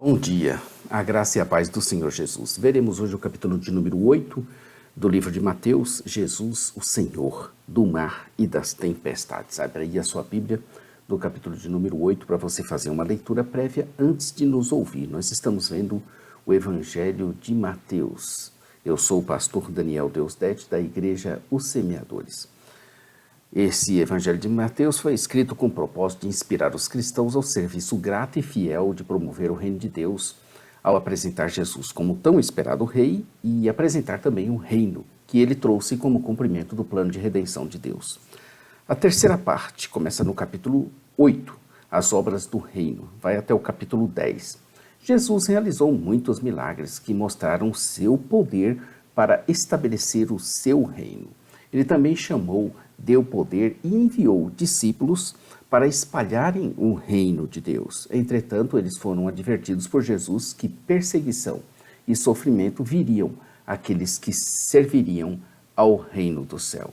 Bom dia, a graça e a paz do Senhor Jesus. Veremos hoje o capítulo de número 8 do livro de Mateus, Jesus, o Senhor do mar e das tempestades. Abra aí a sua Bíblia do capítulo de número 8 para você fazer uma leitura prévia antes de nos ouvir. Nós estamos vendo o Evangelho de Mateus. Eu sou o pastor Daniel Deusdete da Igreja Os Semeadores. Esse Evangelho de Mateus foi escrito com o propósito de inspirar os cristãos ao serviço grato e fiel de promover o reino de Deus, ao apresentar Jesus como tão esperado rei e apresentar também o reino que ele trouxe como cumprimento do plano de redenção de Deus. A terceira parte começa no capítulo 8, as obras do reino, vai até o capítulo 10. Jesus realizou muitos milagres que mostraram o seu poder para estabelecer o seu reino. Ele também deu poder e enviou discípulos para espalharem o reino de Deus. Entretanto, eles foram advertidos por Jesus que perseguição e sofrimento viriam àqueles que serviriam ao reino do céu.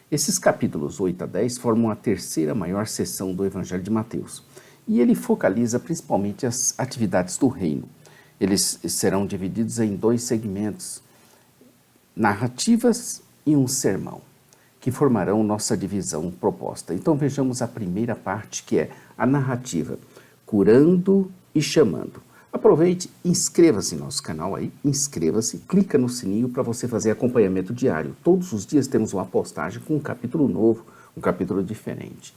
Esses capítulos 8 a 10 formam a terceira maior seção do Evangelho de Mateus, e ele focaliza principalmente as atividades do reino. Eles serão divididos em dois segmentos, narrativas e um sermão, que formarão nossa divisão proposta. Então vejamos a primeira parte, que é a narrativa, curando e chamando. Aproveite, inscreva-se no nosso canal aí, inscreva-se, clica no sininho para você fazer acompanhamento diário. Todos os dias temos uma postagem com um capítulo novo, um capítulo diferente.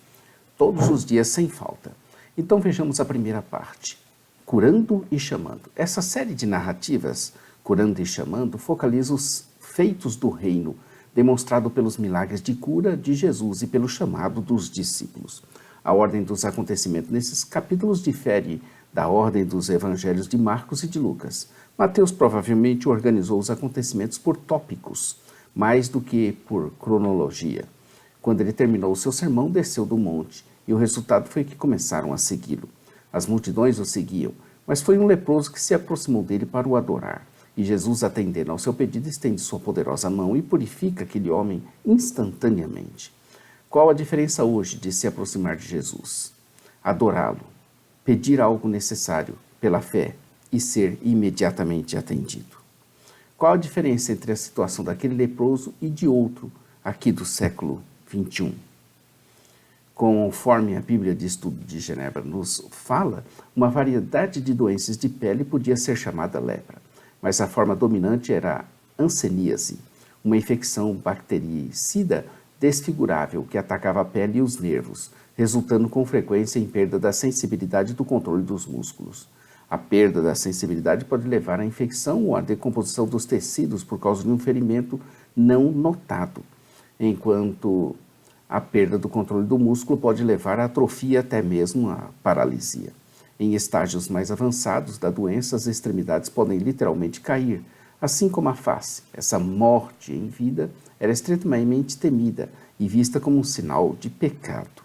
Todos os dias sem falta. Então vejamos a primeira parte, curando e chamando. Essa série de narrativas, curando e chamando, focaliza os feitos do reino, demonstrado pelos milagres de cura de Jesus e pelo chamado dos discípulos. A ordem dos acontecimentos nesses capítulos difere da ordem dos evangelhos de Marcos e de Lucas. Mateus provavelmente organizou os acontecimentos por tópicos, mais do que por cronologia. Quando ele terminou o seu sermão, desceu do monte, e o resultado foi que começaram a segui-lo. As multidões o seguiam, mas foi um leproso que se aproximou dele para o adorar. E Jesus, atendendo ao seu pedido, estende sua poderosa mão e purifica aquele homem instantaneamente. Qual a diferença hoje de se aproximar de Jesus? Adorá-lo, pedir algo necessário pela fé e ser imediatamente atendido. Qual a diferença entre a situação daquele leproso e de outro aqui do século 21? Conforme a Bíblia de Estudo de Genebra nos fala, uma variedade de doenças de pele podia ser chamada lepra, mas a forma dominante era a hanseníase, uma infecção bactericida desfigurável que atacava a pele e os nervos, resultando com frequência em perda da sensibilidade do controle dos músculos. A perda da sensibilidade pode levar à infecção ou à decomposição dos tecidos por causa de um ferimento não notado, enquanto a perda do controle do músculo pode levar à atrofia, até mesmo à paralisia. Em estágios mais avançados da doença, as extremidades podem literalmente cair, assim como a face. Essa morte em vida era extremamente temida e vista como um sinal de pecado.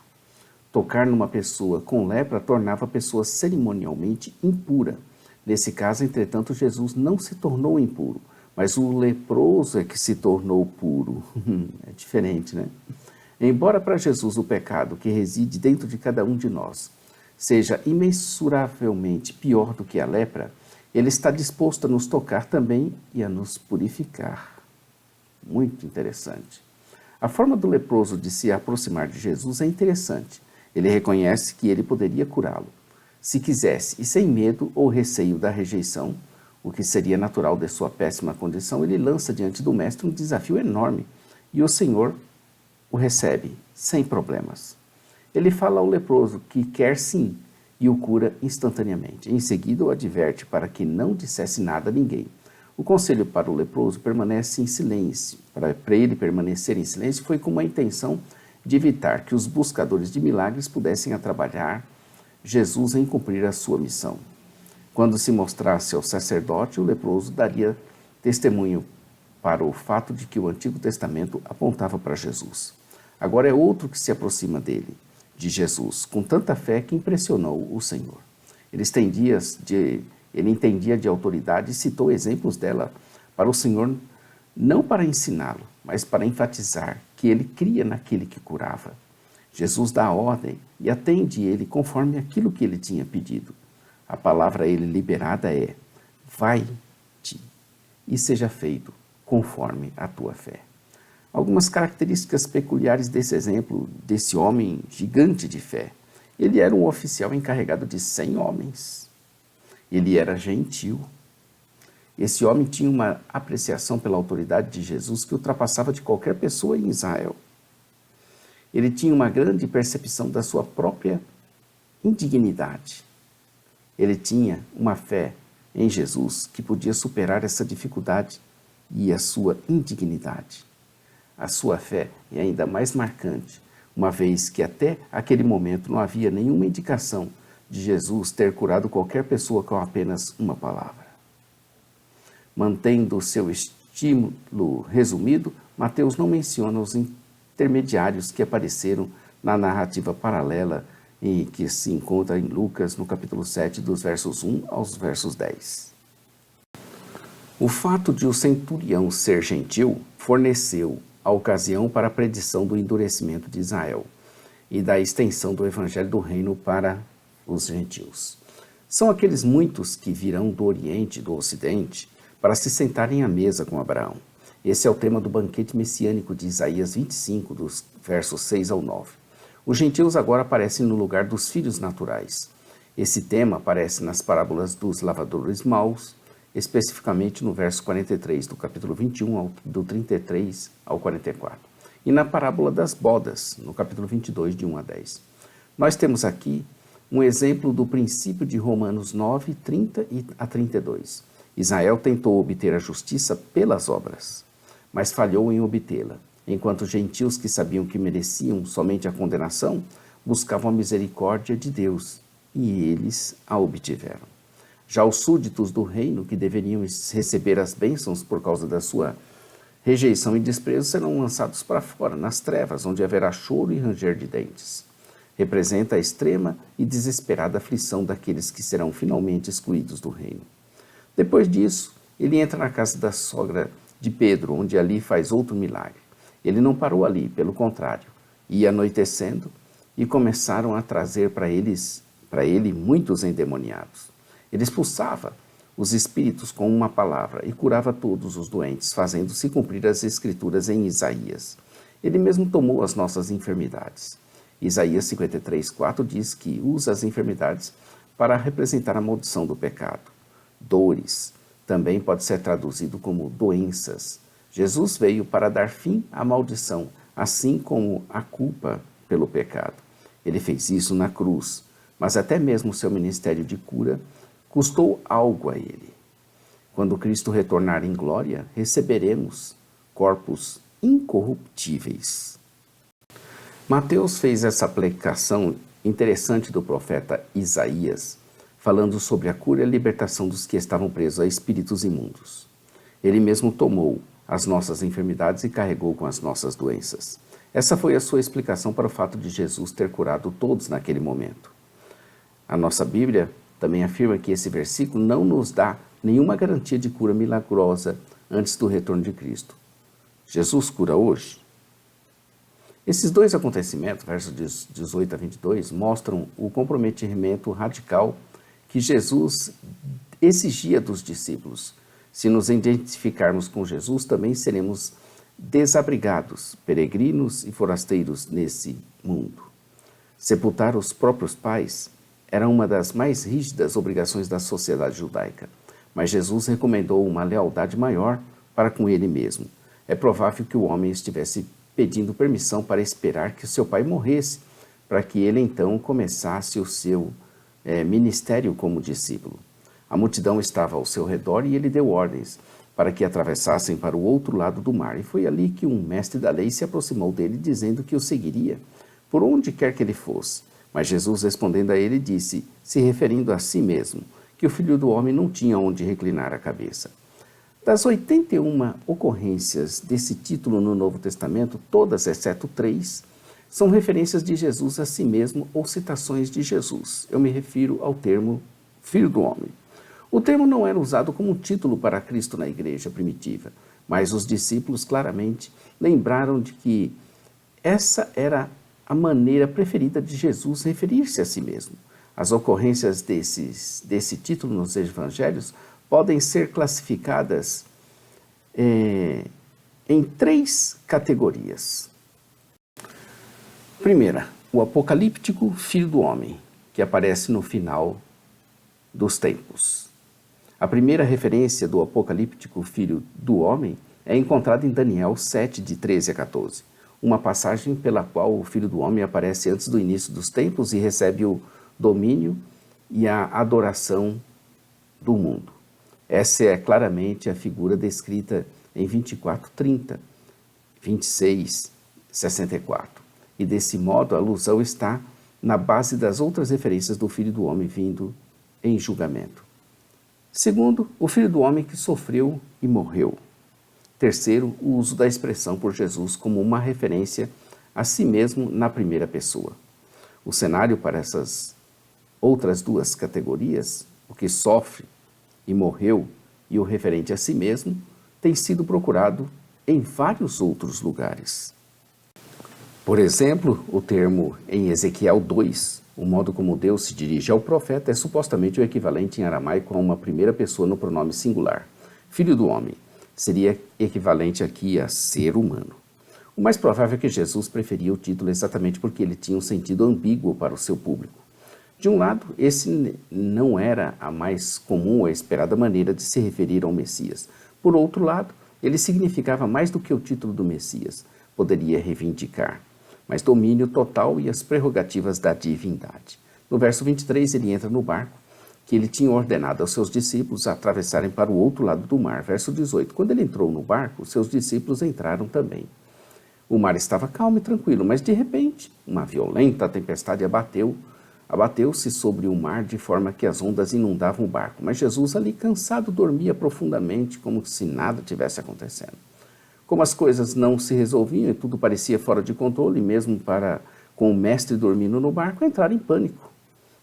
Tocar numa pessoa com lepra tornava a pessoa cerimonialmente impura. Nesse caso, entretanto, Jesus não se tornou impuro, mas o leproso é que se tornou puro. É diferente, né? Embora para Jesus o pecado que reside dentro de cada um de nós seja imensuravelmente pior do que a lepra, ele está disposto a nos tocar também e a nos purificar. Muito interessante. A forma do leproso de se aproximar de Jesus é interessante. Ele reconhece que ele poderia curá-lo, se quisesse, e sem medo ou receio da rejeição, o que seria natural de sua péssima condição, ele lança diante do mestre um desafio enorme, e o Senhor o recebe sem problemas. Ele fala ao leproso que quer sim e o cura instantaneamente. Em seguida, o adverte para que não dissesse nada a ninguém. O conselho para o leproso permanece em silêncio. Para ele permanecer em silêncio foi com a intenção de evitar que os buscadores de milagres pudessem atrapalhar Jesus em cumprir a sua missão. Quando se mostrasse ao sacerdote, o leproso daria testemunho para o fato de que o Antigo Testamento apontava para Jesus. Agora é outro que se aproxima dele, de Jesus, com tanta fé que impressionou o Senhor. Ele entendia de autoridade e citou exemplos dela para o Senhor, não para ensiná-lo, mas para enfatizar que ele cria naquele que curava. Jesus dá a ordem e atende ele conforme aquilo que ele tinha pedido. A palavra a ele liberada é: vai-te e seja feito conforme a tua fé. Algumas características peculiares desse exemplo, desse homem gigante de fé. Ele era um oficial encarregado de 100 homens. Ele era gentil. Esse homem tinha uma apreciação pela autoridade de Jesus que ultrapassava de qualquer pessoa em Israel. Ele tinha uma grande percepção da sua própria indignidade. Ele tinha uma fé em Jesus que podia superar essa dificuldade e a sua indignidade. A sua fé é ainda mais marcante, uma vez que até aquele momento não havia nenhuma indicação de Jesus ter curado qualquer pessoa com apenas uma palavra. Mantendo o seu estímulo resumido, Mateus não menciona os intermediários que apareceram na narrativa paralela e que se encontra em Lucas, no capítulo 7, dos versos 1 aos versos 10. O fato de o centurião ser gentil forneceu a ocasião para a predição do endurecimento de Israel e da extensão do evangelho do reino para os gentios. São aqueles muitos que virão do Oriente e do Ocidente para se sentarem à mesa com Abraão. Esse é o tema do banquete messiânico de Isaías 25, dos versos 6 ao 9. Os gentios agora aparecem no lugar dos filhos naturais. Esse tema aparece nas parábolas dos lavadores maus, especificamente no verso 43 do capítulo 21, do 33 ao 44. E na parábola das bodas, no capítulo 22, de 1 a 10. Nós temos aqui um exemplo do princípio de Romanos 9, 30 a 32. Israel tentou obter a justiça pelas obras, mas falhou em obtê-la, enquanto os gentios que sabiam que mereciam somente a condenação, buscavam a misericórdia de Deus, e eles a obtiveram. Já os súditos do reino, que deveriam receber as bênçãos por causa da sua rejeição e desprezo, serão lançados para fora, nas trevas, onde haverá choro e ranger de dentes. Representa a extrema e desesperada aflição daqueles que serão finalmente excluídos do reino. Depois disso, ele entra na casa da sogra de Pedro, onde ali faz outro milagre. Ele não parou ali, pelo contrário, ia anoitecendo e começaram a trazer para ele muitos endemoniados. Ele expulsava os espíritos com uma palavra e curava todos os doentes, fazendo-se cumprir as escrituras em Isaías. Ele mesmo tomou as nossas enfermidades. Isaías 53:4 diz que usa as enfermidades para representar a maldição do pecado. Dores também pode ser traduzido como doenças. Jesus veio para dar fim à maldição, assim como a culpa pelo pecado. Ele fez isso na cruz, mas até mesmo o seu ministério de cura custou algo a ele. Quando Cristo retornar em glória, receberemos corpos incorruptíveis. Mateus fez essa aplicação interessante do profeta Isaías, falando sobre a cura e a libertação dos que estavam presos a espíritos imundos. Ele mesmo tomou as nossas enfermidades e carregou com as nossas doenças. Essa foi a sua explicação para o fato de Jesus ter curado todos naquele momento. A nossa Bíblia também afirma que esse versículo não nos dá nenhuma garantia de cura milagrosa antes do retorno de Cristo. Jesus cura hoje? Esses dois acontecimentos, versos 18 a 22, mostram o comprometimento radical que Jesus exigia dos discípulos. Se nos identificarmos com Jesus, também seremos desabrigados, peregrinos e forasteiros nesse mundo. Sepultar os próprios pais era uma das mais rígidas obrigações da sociedade judaica, mas Jesus recomendou uma lealdade maior para com ele mesmo. É provável que o homem estivesse pedindo permissão para esperar que seu pai morresse, para que ele então começasse o seu ministério como discípulo. A multidão estava ao seu redor e ele deu ordens para que atravessassem para o outro lado do mar. E foi ali que um mestre da lei se aproximou dele, dizendo que o seguiria, por onde quer que ele fosse. Mas Jesus, respondendo a ele, disse, se referindo a si mesmo, que o Filho do Homem não tinha onde reclinar a cabeça. Das 81 ocorrências desse título no Novo Testamento, todas, exceto 3, são referências de Jesus a si mesmo ou citações de Jesus. Eu me refiro ao termo Filho do Homem. O termo não era usado como título para Cristo na igreja primitiva, mas os discípulos claramente lembraram de que essa era a maneira preferida de Jesus referir-se a si mesmo. As ocorrências desse título nos evangelhos podem ser classificadas em 3 categorias. Primeira, o apocalíptico Filho do Homem, que aparece no final dos tempos. A primeira referência do apocalíptico Filho do Homem é encontrada em Daniel 7, de 13 a 14, uma passagem pela qual o Filho do Homem aparece antes do início dos tempos e recebe o domínio e a adoração do mundo. Essa é claramente a figura descrita em 24:30, 26:64. E desse modo a alusão está na base das outras referências do Filho do Homem vindo em julgamento. Segundo, o Filho do Homem que sofreu e morreu. Terceiro, o uso da expressão por Jesus como uma referência a si mesmo na primeira pessoa. O cenário para essas outras 2 categorias, o que sofre e morreu e o referente a si mesmo, tem sido procurado em vários outros lugares. Por exemplo, o termo em Ezequiel 2, o modo como Deus se dirige ao profeta, é supostamente o equivalente em aramaico a uma primeira pessoa no pronome singular. Filho do homem seria equivalente aqui a ser humano. O mais provável é que Jesus preferia o título exatamente porque ele tinha um sentido ambíguo para o seu público. De um lado, esse não era a mais comum ou esperada maneira de se referir ao Messias. Por outro lado, ele significava mais do que o título do Messias poderia reivindicar, mas domínio total e as prerrogativas da divindade. No verso 23, ele entra no barco que ele tinha ordenado aos seus discípulos atravessarem para o outro lado do mar. Verso 18, quando ele entrou no barco, seus discípulos entraram também. O mar estava calmo e tranquilo, mas de repente, uma violenta tempestade abateu-se sobre o mar de forma que as ondas inundavam o barco. Mas Jesus, ali cansado, dormia profundamente, como se nada tivesse acontecendo. Como as coisas não se resolviam e tudo parecia fora de controle, mesmo com o mestre dormindo no barco, entraram em pânico.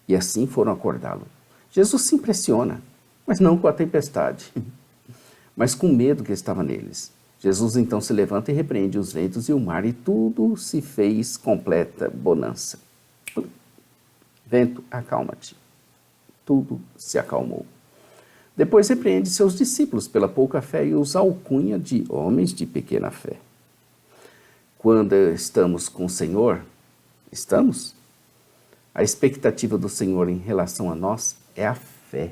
E assim foram acordá-lo. Jesus se impressiona, mas não com a tempestade, mas com o medo que estava neles. Jesus então se levanta e repreende os ventos e o mar, e tudo se fez completa bonança. Vento, acalma-te. Tudo se acalmou. Depois repreende seus discípulos pela pouca fé e os alcunha de homens de pequena fé. Quando estamos com o Senhor, estamos? A expectativa do Senhor em relação a nós é a fé.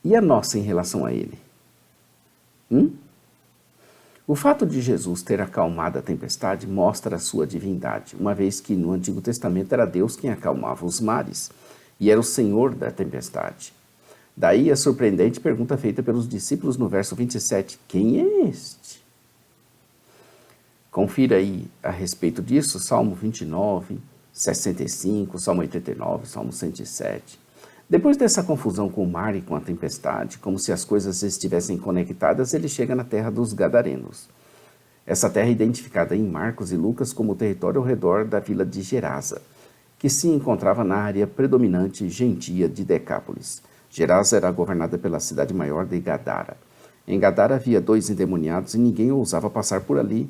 E a nossa em relação a Ele? O fato de Jesus ter acalmado a tempestade mostra a sua divindade, uma vez que no Antigo Testamento era Deus quem acalmava os mares e era o Senhor da tempestade. Daí a surpreendente pergunta feita pelos discípulos no verso 27, quem é este? Confira aí a respeito disso, Salmo 29, 65, Salmo 89, Salmo 107. Depois dessa confusão com o mar e com a tempestade, como se as coisas estivessem conectadas, ele chega na terra dos Gadarenos. Essa terra é identificada em Marcos e Lucas como o território ao redor da vila de Gerasa, que se encontrava na área predominante gentia de Decápolis. Gerasa era governada pela cidade maior de Gadara. Em Gadara havia 2 endemoniados e ninguém ousava passar por ali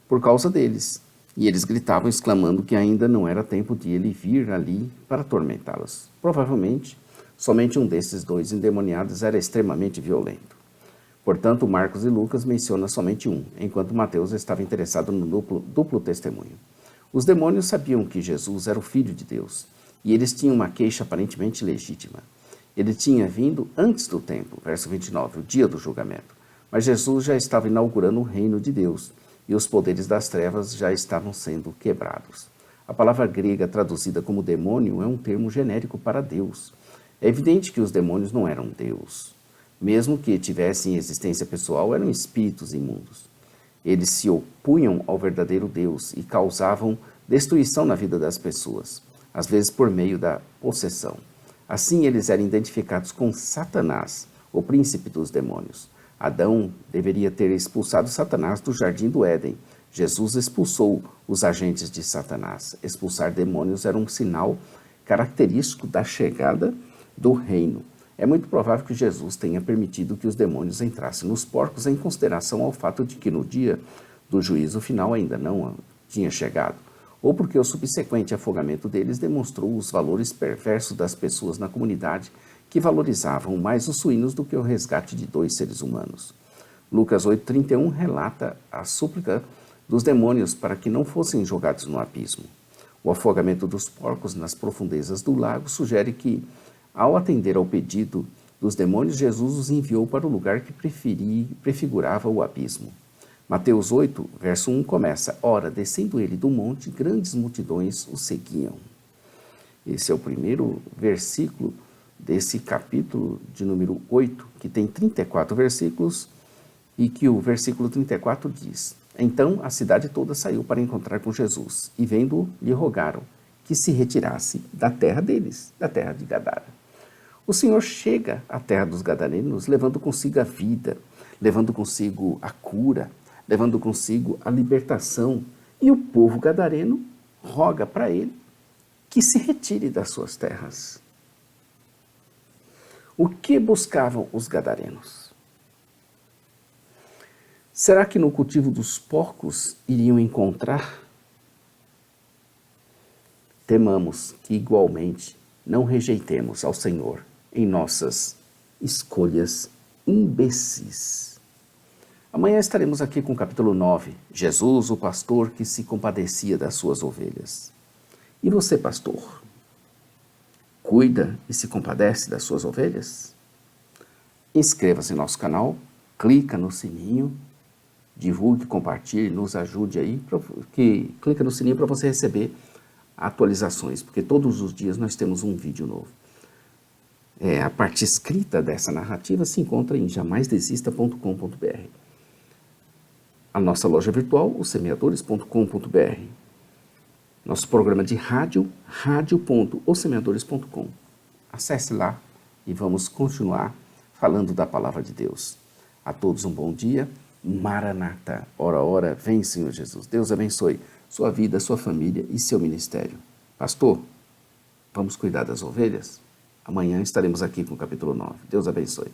por causa deles. E eles gritavam, exclamando que ainda não era tempo de ele vir ali para atormentá-los. Provavelmente, somente um desses 2 endemoniados era extremamente violento. Portanto, Marcos e Lucas mencionam somente um, enquanto Mateus estava interessado no duplo testemunho. Os demônios sabiam que Jesus era o Filho de Deus, e eles tinham uma queixa aparentemente legítima. Ele tinha vindo antes do tempo, verso 29, o dia do julgamento. Mas Jesus já estava inaugurando o reino de Deus, e os poderes das trevas já estavam sendo quebrados. A palavra grega traduzida como demônio é um termo genérico para Deus. É evidente que os demônios não eram Deus. Mesmo que tivessem existência pessoal, eram espíritos imundos. Eles se opunham ao verdadeiro Deus e causavam destruição na vida das pessoas, às vezes por meio da possessão. Assim, eles eram identificados com Satanás, o príncipe dos demônios. Adão deveria ter expulsado Satanás do jardim do Éden. Jesus expulsou os agentes de Satanás. Expulsar demônios era um sinal característico da chegada do reino. É muito provável que Jesus tenha permitido que os demônios entrassem nos porcos em consideração ao fato de que no dia do juízo final ainda não tinha chegado. ou porque o subsequente afogamento deles demonstrou os valores perversos das pessoas na comunidade que valorizavam mais os suínos do que o resgate de 2 seres humanos. Lucas 8,31 relata a súplica dos demônios para que não fossem jogados no abismo. O afogamento dos porcos nas profundezas do lago sugere que, ao atender ao pedido dos demônios, Jesus os enviou para o lugar que prefigurava o abismo. Mateus 8, verso 1 começa: Ora, descendo ele do monte, grandes multidões o seguiam. Esse é o primeiro versículo desse capítulo de número 8, que tem 34 versículos, e que o versículo 34 diz: Então a cidade toda saiu para encontrar com Jesus, e vendo-o, lhe rogaram que se retirasse da terra deles, da terra de Gadara. O Senhor chega à terra dos gadarenos levando consigo a vida, levando consigo a cura, levando consigo a libertação, e o povo gadareno roga para ele que se retire das suas terras. O que buscavam os gadarenos? Será que no cultivo dos porcos iriam encontrar? Temamos que igualmente não rejeitemos ao Senhor em nossas escolhas imbecis. Amanhã estaremos aqui com o capítulo 9, Jesus, o pastor que se compadecia das suas ovelhas. E você, pastor, cuida e se compadece das suas ovelhas? Inscreva-se em nosso canal, clica no sininho, divulgue, compartilhe, nos ajude aí, clica no sininho para você receber atualizações, porque todos os dias nós temos um vídeo novo. A parte escrita dessa narrativa se encontra em jamaisdesista.com.br. A nossa loja virtual, ossemeadores.com.br. Nosso programa de rádio, radio.ossemeadores.com. Acesse lá e vamos continuar falando da palavra de Deus. A todos um bom dia. Maranata, ora, ora, vem Senhor Jesus. Deus abençoe sua vida, sua família e seu ministério. Pastor, vamos cuidar das ovelhas? Amanhã estaremos aqui com o capítulo 9. Deus abençoe.